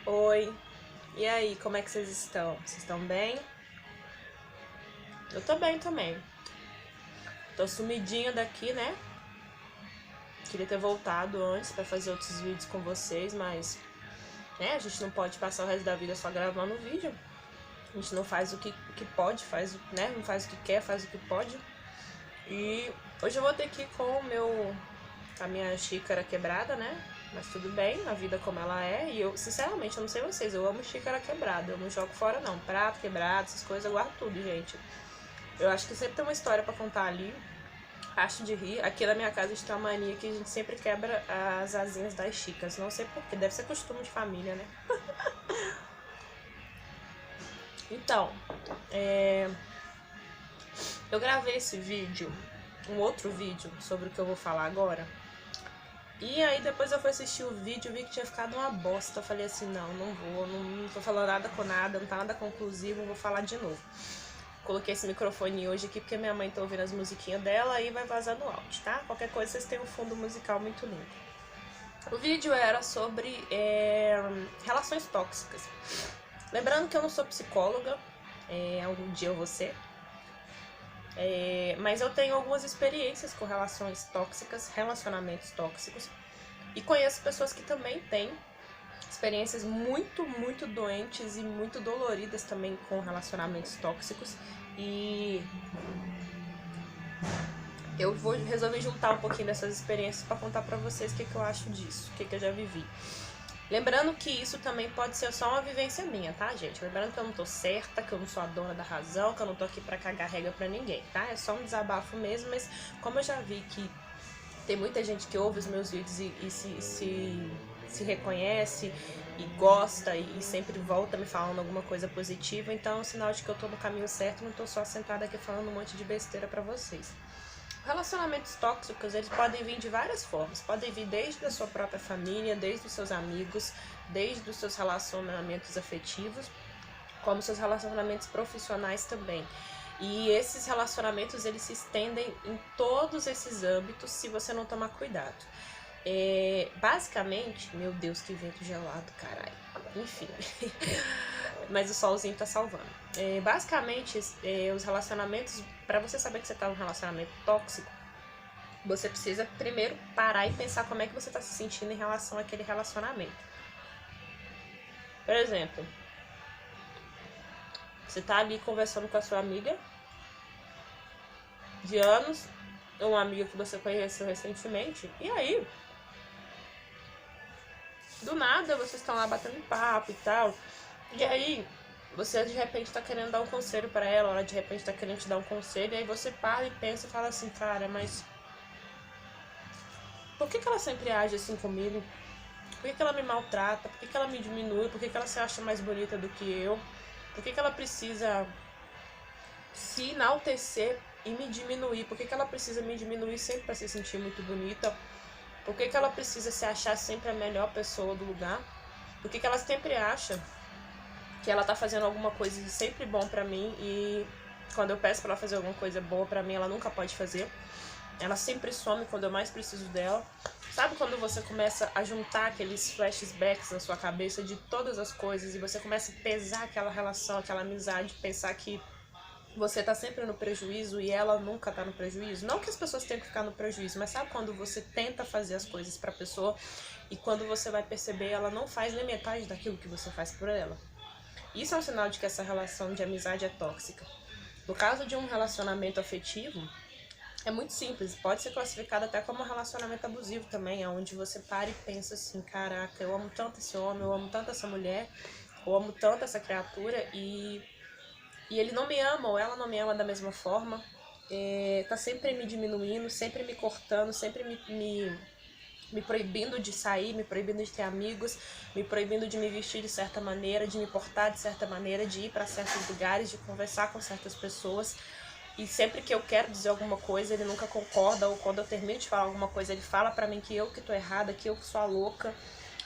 Oi, e aí, como é que vocês estão? Vocês estão bem? Eu tô bem também. Tô sumidinha daqui, né? Queria ter voltado antes pra fazer outros vídeos com vocês, mas né, a gente não pode passar o resto da vida só gravando vídeo. A gente não faz o que pode, né? Não faz o que quer, faz o que pode. E hoje eu vou ter que ir com a minha xícara quebrada, né? Mas tudo bem, a vida como ela é. E eu, sinceramente, eu não sei vocês, eu amo xícara quebrada. Eu não jogo fora, não. Prato quebrado, essas coisas, eu guardo tudo, gente. Eu acho que sempre tem uma história pra contar ali. Acho de rir. Aqui na minha casa a gente tem uma mania que a gente sempre quebra as asinhas das xícaras. Não sei porquê, deve ser costume de família, né? Então, eu gravei esse vídeo, um outro vídeo sobre o que eu vou falar agora. E aí depois eu fui assistir o vídeo e vi que tinha ficado uma bosta. Eu falei assim, não tô falando nada com nada, não tá nada conclusivo, vou falar de novo. Coloquei esse microfone hoje aqui porque minha mãe tá ouvindo as musiquinhas dela e vai vazar no áudio, tá? Qualquer coisa vocês têm um fundo musical muito lindo. O vídeo era sobre relações tóxicas. Lembrando que eu não sou psicóloga, algum dia eu vou ser. Mas eu tenho algumas experiências com relações tóxicas, relacionamentos tóxicos. E conheço pessoas que também têm experiências muito, muito doentes e muito doloridas também com relacionamentos tóxicos. E eu vou resolver juntar um pouquinho dessas experiências para contar para vocês o que eu acho disso, o que eu já vivi. Lembrando que isso também pode ser só uma vivência minha, tá, gente? Lembrando que eu não tô certa, que eu não sou a dona da razão, que eu não tô aqui pra cagar regra pra ninguém, tá? É só um desabafo mesmo, mas como eu já vi que tem muita gente que ouve os meus vídeos e se reconhece e gosta e sempre volta me falando alguma coisa positiva, então é um sinal de que eu tô no caminho certo, não tô só sentada aqui falando um monte de besteira pra vocês. Relacionamentos tóxicos, eles podem vir de várias formas. Podem vir desde a sua própria família, desde os seus amigos, desde os seus relacionamentos afetivos, como seus relacionamentos profissionais também. E esses relacionamentos, eles se estendem em todos esses âmbitos se você não tomar cuidado. Basicamente, meu Deus, que vento gelado, caralho. Enfim, mas o solzinho tá salvando. Basicamente, os relacionamentos, pra você saber que você tá num relacionamento tóxico, você precisa primeiro parar e pensar como é que você tá se sentindo em relação àquele relacionamento. Por exemplo, você tá ali conversando com a sua amiga de anos, ou uma amiga que você conheceu recentemente, e aí, do nada, vocês estão lá batendo papo e tal, e aí você de repente tá querendo dar um conselho pra ela de repente tá querendo te dar um conselho, e aí você para e pensa e fala assim, cara, mas por que ela sempre age assim comigo? Por que ela me maltrata? Por que ela me diminui? Por que ela se acha mais bonita do que eu? Por que ela precisa se enaltecer e me diminuir? Por que ela precisa me diminuir sempre pra se sentir muito bonita? Por que ela precisa se achar sempre a melhor pessoa do lugar? Por que ela sempre acha que ela tá fazendo alguma coisa de sempre bom pra mim e quando eu peço pra ela fazer alguma coisa boa pra mim, ela nunca pode fazer? Ela sempre some quando eu mais preciso dela. Sabe quando você começa a juntar aqueles flashbacks na sua cabeça de todas as coisas e você começa a pesar aquela relação, aquela amizade, pensar que você tá sempre no prejuízo e ela nunca tá no prejuízo? Não que as pessoas tenham que ficar no prejuízo, mas sabe quando você tenta fazer as coisas pra pessoa e quando você vai perceber ela não faz nem metade daquilo que você faz por ela? Isso é um sinal de que essa relação de amizade é tóxica. No caso de um relacionamento afetivo, é muito simples, pode ser classificado até como um relacionamento abusivo também, onde você para e pensa assim, caraca, eu amo tanto esse homem, eu amo tanto essa mulher, eu amo tanto essa criatura e ele não me ama ou ela não me ama da mesma forma, tá sempre me diminuindo, sempre me cortando, sempre me proibindo de sair, me proibindo de ter amigos, me proibindo de me vestir de certa maneira, de me portar de certa maneira, de ir para certos lugares, de conversar com certas pessoas. E sempre que eu quero dizer alguma coisa, ele nunca concorda, ou quando eu termino de falar alguma coisa, ele fala pra mim que eu que tô errada, que eu que sou a louca,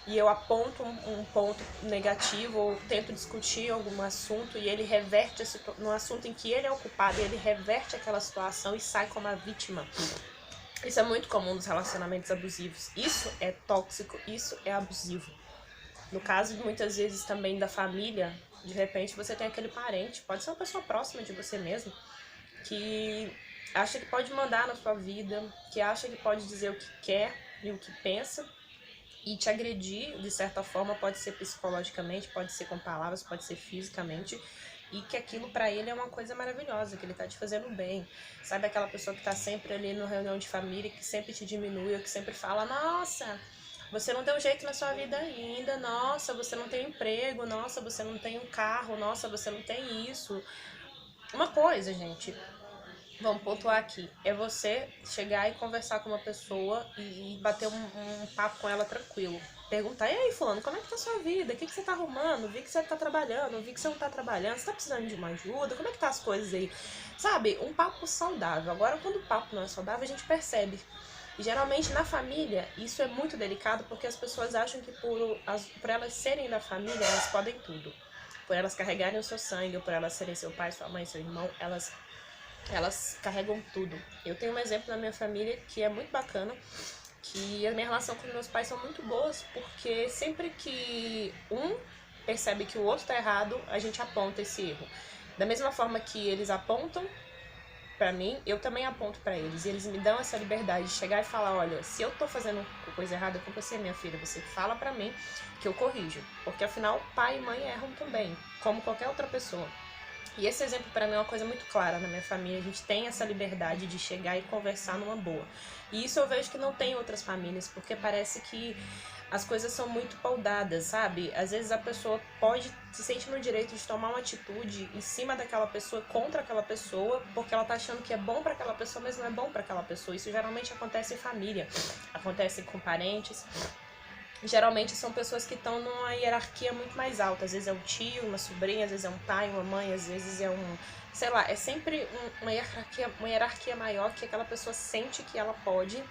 e eu aponto um ponto negativo, ou tento discutir algum assunto, e ele reverte no assunto em que ele é o culpado, e ele reverte aquela situação e sai como a vítima. Isso é muito comum nos relacionamentos abusivos. Isso é tóxico, isso é abusivo. No caso, muitas vezes também da família, de repente você tem aquele parente, pode ser uma pessoa próxima de você mesmo, que acha que pode mandar na sua vida, que acha que pode dizer o que quer e o que pensa, e te agredir, de certa forma, pode ser psicologicamente, pode ser com palavras, pode ser fisicamente, e que aquilo pra ele é uma coisa maravilhosa, que ele tá te fazendo bem. Sabe aquela pessoa que tá sempre ali na reunião de família, que sempre te diminui, ou que sempre fala, nossa, você não deu jeito na sua vida ainda, nossa, você não tem emprego, nossa, você não tem um carro, nossa, você não tem isso. Uma coisa, gente, vamos pontuar aqui, é você chegar e conversar com uma pessoa e bater um papo com ela tranquilo. Perguntar, e aí fulano, como é que tá a sua vida? O que você tá arrumando? Vi que você tá trabalhando, vi que você não tá trabalhando, você tá precisando de uma ajuda? Como é que tá as coisas aí? Sabe, um papo saudável. Agora, quando o papo não é saudável, a gente percebe. E geralmente na família, isso é muito delicado porque as pessoas acham que por elas serem da família, elas podem tudo. Por elas carregarem o seu sangue, ou por elas serem seu pai, sua mãe, seu irmão, elas carregam tudo. Eu tenho um exemplo na minha família que é muito bacana, que a minha relação com meus pais são muito boas, porque sempre que um percebe que o outro tá errado, a gente aponta esse erro. Da mesma forma que eles apontam pra mim, eu também aponto pra eles. E eles me dão essa liberdade de chegar e falar, olha, se eu tô fazendo coisa errada com você, minha filha, você fala pra mim que eu corrijo. Porque afinal, pai e mãe erram também, como qualquer outra pessoa. E esse exemplo para mim é uma coisa muito clara na minha família. A gente tem essa liberdade de chegar e conversar numa boa. E isso eu vejo que não tem em outras famílias, porque parece que as coisas são muito paudadas, sabe? Às vezes a pessoa se sente no direito de tomar uma atitude em cima daquela pessoa, contra aquela pessoa, porque ela tá achando que é bom para aquela pessoa, mas não é bom para aquela pessoa. Isso geralmente acontece em família, acontece com parentes. Geralmente são pessoas que estão numa hierarquia muito mais alta. Às vezes é um tio, uma sobrinha, às vezes é um pai, uma mãe, às vezes é sei lá, é sempre uma hierarquia maior que aquela pessoa sente que ela pode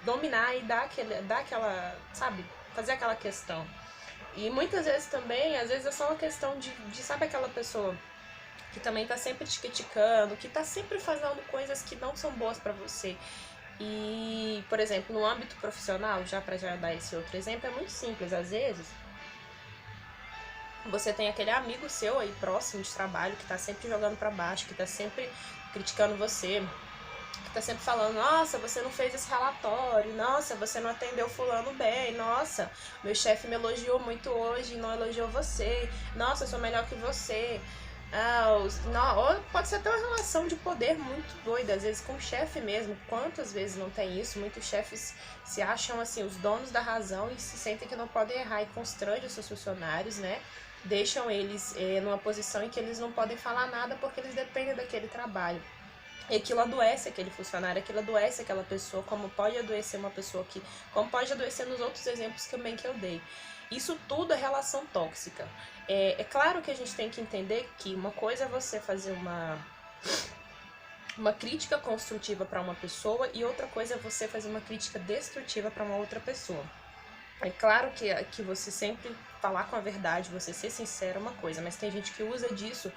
dominar e dar aquela, sabe, fazer aquela questão. E muitas vezes também, às vezes é só uma questão de sabe, aquela pessoa que também tá sempre te criticando, que tá sempre fazendo coisas que não são boas pra você. E, por exemplo, no âmbito profissional, já dar esse outro exemplo, é muito simples. Às vezes, você tem aquele amigo seu aí próximo de trabalho que tá sempre jogando pra baixo, que tá sempre criticando você, que tá sempre falando, nossa, você não fez esse relatório, nossa, você não atendeu fulano bem, nossa, meu chefe me elogiou muito hoje e não elogiou você, nossa, eu sou melhor que você. Ou pode ser até uma relação de poder muito doida, às vezes com o chefe mesmo. Quantas vezes não tem isso? Muitos chefes se acham assim os donos da razão e se sentem que não podem errar e constrangem os seus funcionários, né? Deixam eles numa posição em que eles não podem falar nada porque eles dependem daquele trabalho. E aquilo adoece aquele funcionário, aquilo adoece aquela pessoa, como pode adoecer uma pessoa como pode adoecer nos outros exemplos também que eu dei. Isso tudo é relação tóxica. É claro que a gente tem que entender que uma coisa é você fazer uma crítica construtiva para uma pessoa e outra coisa é você fazer uma crítica destrutiva para uma outra pessoa. É claro que você sempre falar com a verdade, você ser sincero é uma coisa, mas tem gente que usa disso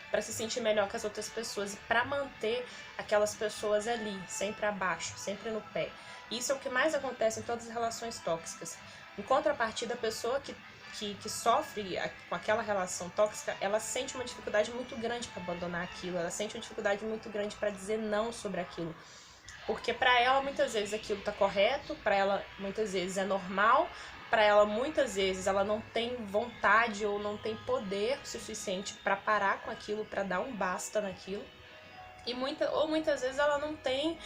para se sentir melhor que as outras pessoas e para manter aquelas pessoas ali, sempre abaixo, sempre no pé. Isso é o que mais acontece em todas as relações tóxicas. Em contrapartida, a pessoa que sofre com aquela relação tóxica, ela sente uma dificuldade muito grande para abandonar aquilo, ela sente uma dificuldade muito grande para dizer não sobre aquilo. Porque para ela, muitas vezes, aquilo tá correto, para ela, muitas vezes, é normal, para ela, muitas vezes, ela não tem vontade ou não tem poder suficiente para parar com aquilo, para dar um basta naquilo. E muitas vezes ela não tem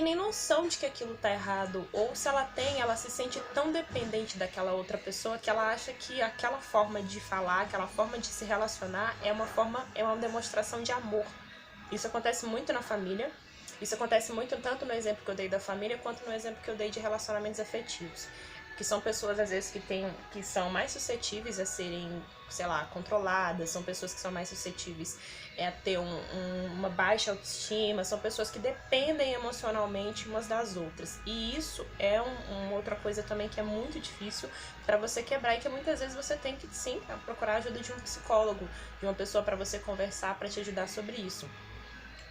nem noção de que aquilo tá errado, ou se ela tem, ela se sente tão dependente daquela outra pessoa que ela acha que aquela forma de falar, aquela forma de se relacionar é uma demonstração de amor. Isso acontece muito na família, isso acontece muito tanto no exemplo que eu dei da família, quanto no exemplo que eu dei de relacionamentos afetivos. Que são pessoas, às vezes, que são mais suscetíveis a serem, sei lá, controladas, são pessoas que são mais suscetíveis a ter uma baixa autoestima, são pessoas que dependem emocionalmente umas das outras. E isso é uma outra coisa também que é muito difícil para você quebrar e que muitas vezes você tem que, sim, procurar a ajuda de um psicólogo, de uma pessoa para você conversar, para te ajudar sobre isso.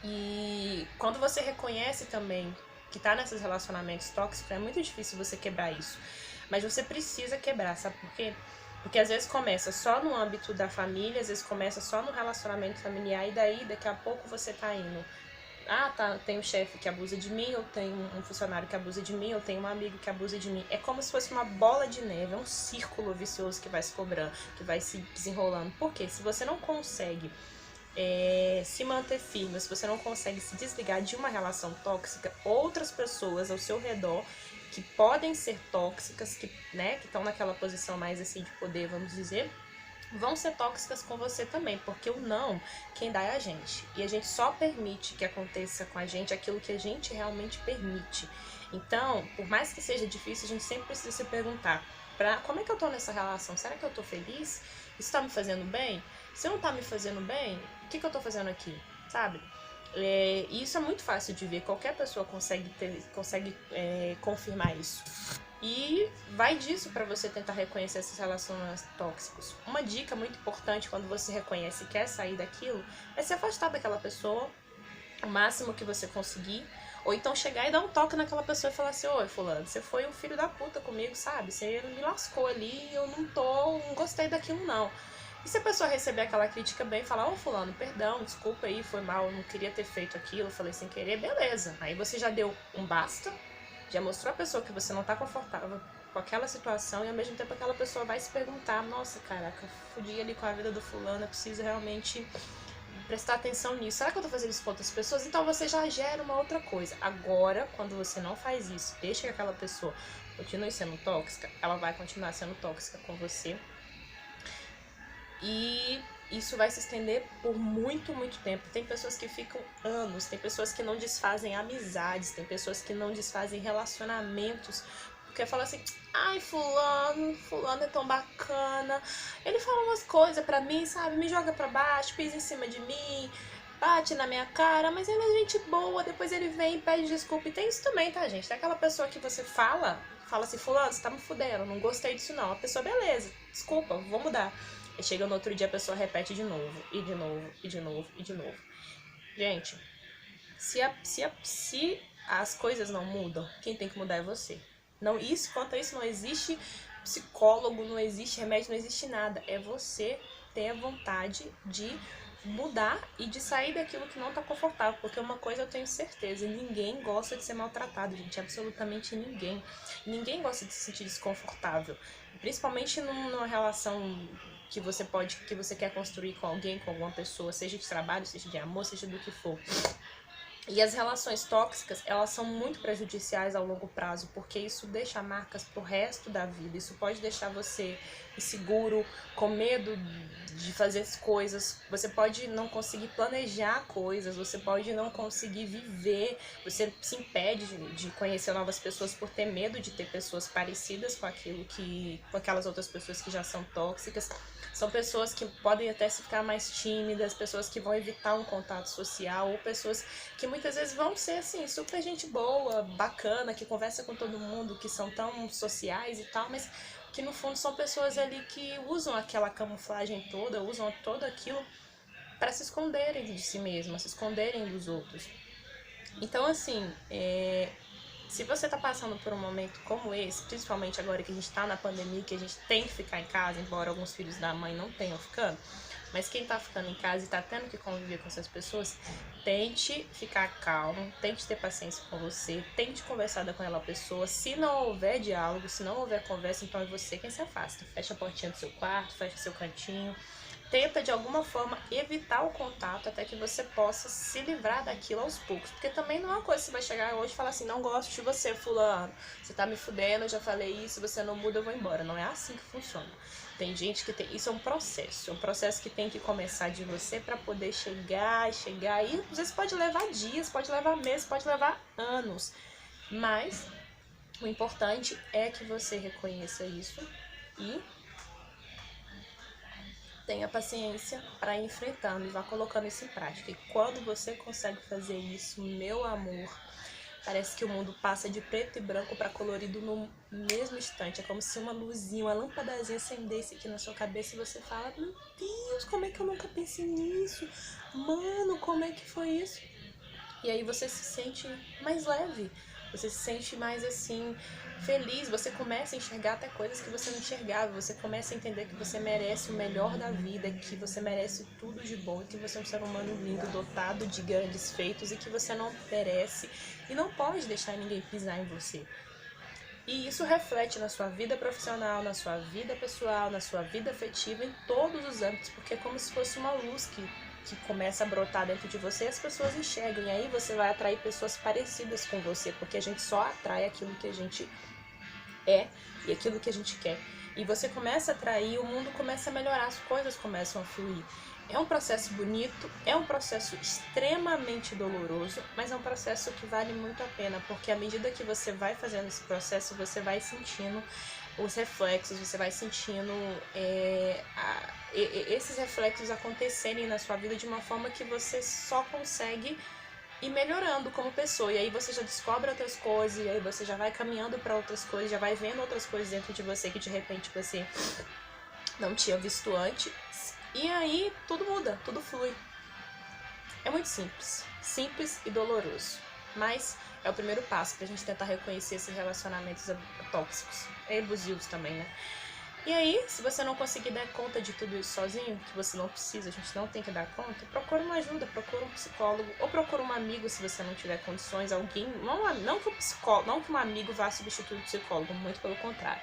E quando você reconhece também que tá nesses relacionamentos tóxicos, é muito difícil você quebrar isso. Mas você precisa quebrar, sabe por quê? Porque às vezes começa só no âmbito da família, às vezes começa só no relacionamento familiar, e daí daqui a pouco você tá indo. Ah, tá, tem um chefe que abusa de mim, eu tenho um funcionário que abusa de mim, eu tenho um amigo que abusa de mim. É como se fosse uma bola de neve, é um círculo vicioso que vai se cobrando, que vai se desenrolando. Por quê? Se você não consegue se manter firme, se você não consegue se desligar de uma relação tóxica, outras pessoas ao seu redor que podem ser tóxicas, que estão naquela posição mais assim de poder, vamos dizer, vão ser tóxicas com você também, porque o não, quem dá é a gente. E a gente só permite que aconteça com a gente aquilo que a gente realmente permite. Então, por mais que seja difícil, a gente sempre precisa se perguntar, como é que eu tô nessa relação? Será que eu tô feliz? Isso tá me fazendo bem? Se não tá me fazendo bem, o que eu tô fazendo aqui? Sabe? E isso é muito fácil de ver, qualquer pessoa consegue confirmar isso. E vai disso para você tentar reconhecer esses relacionamentos tóxicos. Uma dica muito importante quando você reconhece e quer sair daquilo é se afastar daquela pessoa o máximo que você conseguir. Ou então chegar e dar um toque naquela pessoa e falar assim: oi, fulano, você foi um filho da puta comigo, sabe? Você me lascou ali e eu não gostei daquilo não. E se a pessoa receber aquela crítica bem, falar: ô fulano, perdão, desculpa aí, foi mal, eu não queria ter feito aquilo, falei sem querer, beleza. Aí você já deu um basta, já mostrou a pessoa que você não tá confortável com aquela situação, e ao mesmo tempo aquela pessoa vai se perguntar: nossa, caraca, fudi ali com a vida do fulano, eu preciso realmente prestar atenção nisso. Será que eu tô fazendo isso com outras pessoas? Então você já gera uma outra coisa. Agora, quando você não faz isso, deixa que aquela pessoa continue sendo tóxica, ela vai continuar sendo tóxica com você. E isso vai se estender por muito, muito tempo. Tem pessoas que ficam anos, tem pessoas que não desfazem amizades, tem pessoas que não desfazem relacionamentos, porque fala assim: ai, fulano é tão bacana, ele fala umas coisas pra mim, sabe, me joga pra baixo, pisa em cima de mim, bate na minha cara, mas ele é gente boa, depois ele vem e pede desculpa. E tem isso também, tá, gente? Tem aquela pessoa que você fala assim: fulano, você tá me fudendo, não gostei disso não. A pessoa: beleza, desculpa, vou mudar. E chega no outro dia, a pessoa repete de novo, e de novo, e de novo, e de novo. Gente, se as coisas não mudam, quem tem que mudar é você. Não, quanto a isso, não existe psicólogo, não existe remédio, não existe nada. É você ter a vontade de mudar e de sair daquilo que não tá confortável. Porque uma coisa eu tenho certeza: ninguém gosta de ser maltratado, gente. Absolutamente ninguém. Ninguém gosta de se sentir desconfortável. Principalmente numa relação que você quer construir com alguém, com alguma pessoa, seja de trabalho, seja de amor, seja do que for. E as relações tóxicas, elas são muito prejudiciais ao longo prazo, porque isso deixa marcas pro resto da vida. Isso pode deixar você inseguro, com medo de fazer as coisas. Você pode não conseguir planejar coisas, você pode não conseguir viver. Você se impede de conhecer novas pessoas por ter medo de ter pessoas parecidas com aquelas outras pessoas que já são tóxicas. São pessoas que podem até ficar mais tímidas, pessoas que vão evitar um contato social, ou pessoas que muitas vezes vão ser assim, super gente boa, bacana, que conversa com todo mundo, que são tão sociais e tal, mas que no fundo são pessoas ali que usam aquela camuflagem toda, usam todo aquilo para se esconderem de si mesmas, se esconderem dos outros. Então, assim, se você tá passando por um momento como esse, principalmente agora que a gente tá na pandemia, que a gente tem que ficar em casa, embora alguns filhos da mãe não tenham ficando, mas quem tá ficando em casa e tá tendo que conviver com essas pessoas, tente ficar calmo, tente ter paciência com você, tente conversar com aquela pessoa. Se não houver diálogo, se não houver conversa, então é você quem se afasta. Fecha a portinha do seu quarto, fecha o seu cantinho. Tenta de alguma forma evitar o contato até que você possa se livrar daquilo aos poucos. Porque também não é uma coisa que você vai chegar hoje e falar assim: não gosto de você, fulano, você tá me fudendo, eu já falei isso, você não muda, eu vou embora. Não é assim que funciona. Tem gente que tem. Isso é um processo que tem que começar de você para poder chegar, e às vezes pode levar dias, pode levar meses, pode levar anos. Mas o importante é que você reconheça isso e tenha paciência para ir enfrentando e vá colocando isso em prática. E quando você consegue fazer isso, meu amor, parece que o mundo passa de preto e branco para colorido no mesmo instante. É como se uma luzinha, uma lâmpadazinha acendesse aqui na sua cabeça e você fala: meu Deus, como é que eu nunca pensei nisso? Mano, como é que foi isso? E aí você se sente mais leve. você se sente mais assim, feliz, você começa a enxergar até coisas que você não enxergava, você começa a entender que você merece o melhor da vida, que você merece tudo de bom, que você é um ser humano lindo, dotado de grandes feitos e que você não merece e não pode deixar ninguém pisar em você. E isso reflete na sua vida profissional, na sua vida pessoal, na sua vida afetiva, em todos os âmbitos, porque é como se fosse uma luz que começa a brotar dentro de você e as pessoas enxergam. E aí você vai atrair pessoas parecidas com você, porque a gente só atrai aquilo que a gente é e aquilo que a gente quer. E você começa a atrair, o mundo começa a melhorar, as coisas começam a fluir. É um processo bonito, é um processo extremamente doloroso, mas é um processo que vale muito a pena, porque à medida que você vai fazendo esse processo, você vai sentindo os reflexos, você vai sentindo esses reflexos acontecerem na sua vida de uma forma que você só consegue ir melhorando como pessoa. E aí você já descobre outras coisas, e aí você já vai caminhando para outras coisas, já vai vendo outras coisas dentro de você que de repente você não tinha visto antes. E aí tudo muda, tudo flui. É muito simples, simples e doloroso, mas é o primeiro passo pra gente tentar reconhecer esses relacionamentos tóxicos, e abusivos também, né? E aí, se você não conseguir dar conta de tudo isso sozinho, que você não precisa, a gente não tem que dar conta, procura uma ajuda, procura um psicólogo, ou procura um amigo se você não tiver condições, alguém, não que o psicólogo, não que um amigo vá substituir o psicólogo, muito pelo contrário,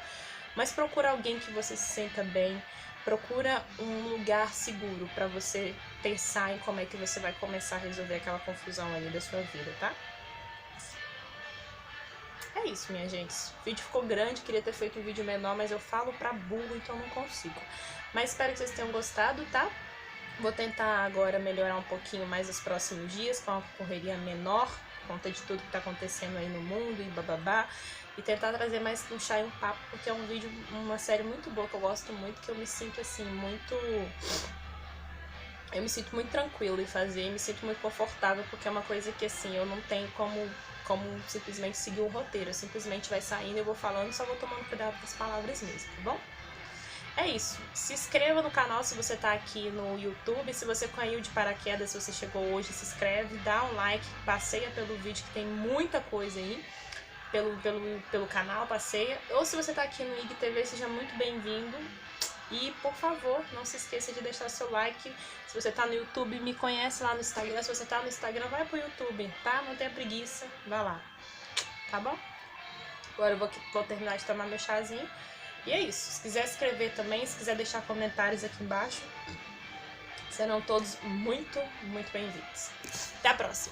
mas procura alguém que você se sinta bem, procura um lugar seguro para você pensar em como é que você vai começar a resolver aquela confusão ali da sua vida, tá? É isso, minha gente. O vídeo ficou grande, queria ter feito um vídeo menor, mas eu falo pra burro, então não consigo. Mas espero que vocês tenham gostado, tá? Vou tentar agora melhorar um pouquinho mais nos próximos dias, com uma correria menor, por conta de tudo que tá acontecendo aí no mundo e bababá. E tentar trazer mais um chá e um papo, porque é um vídeo, uma série muito boa, que eu gosto muito, que eu me sinto assim, muito... Eu me sinto muito tranquila em fazer, me sinto muito confortável, porque é uma coisa que assim, eu não tenho como simplesmente seguir um roteiro. Eu simplesmente vai saindo, eu vou falando, só vou tomando cuidado com as palavras mesmo, tá bom? É isso. Se inscreva no canal se você tá aqui no YouTube. Se você caiu de paraquedas, se você chegou hoje, se inscreve, dá um like, passeia pelo vídeo que tem muita coisa aí. Pelo canal, passeia. Ou se você tá aqui no IGTV, seja muito bem-vindo. E, por favor, não se esqueça de deixar seu like. Se você tá no YouTube, me conhece lá no Instagram. Se você tá no Instagram, vai pro YouTube, tá? Não tenha preguiça, vai lá. Tá bom? Agora eu vou terminar de tomar meu chazinho. E é isso. Se quiser escrever também, se quiser deixar comentários aqui embaixo, serão todos muito, muito bem-vindos. Até a próxima!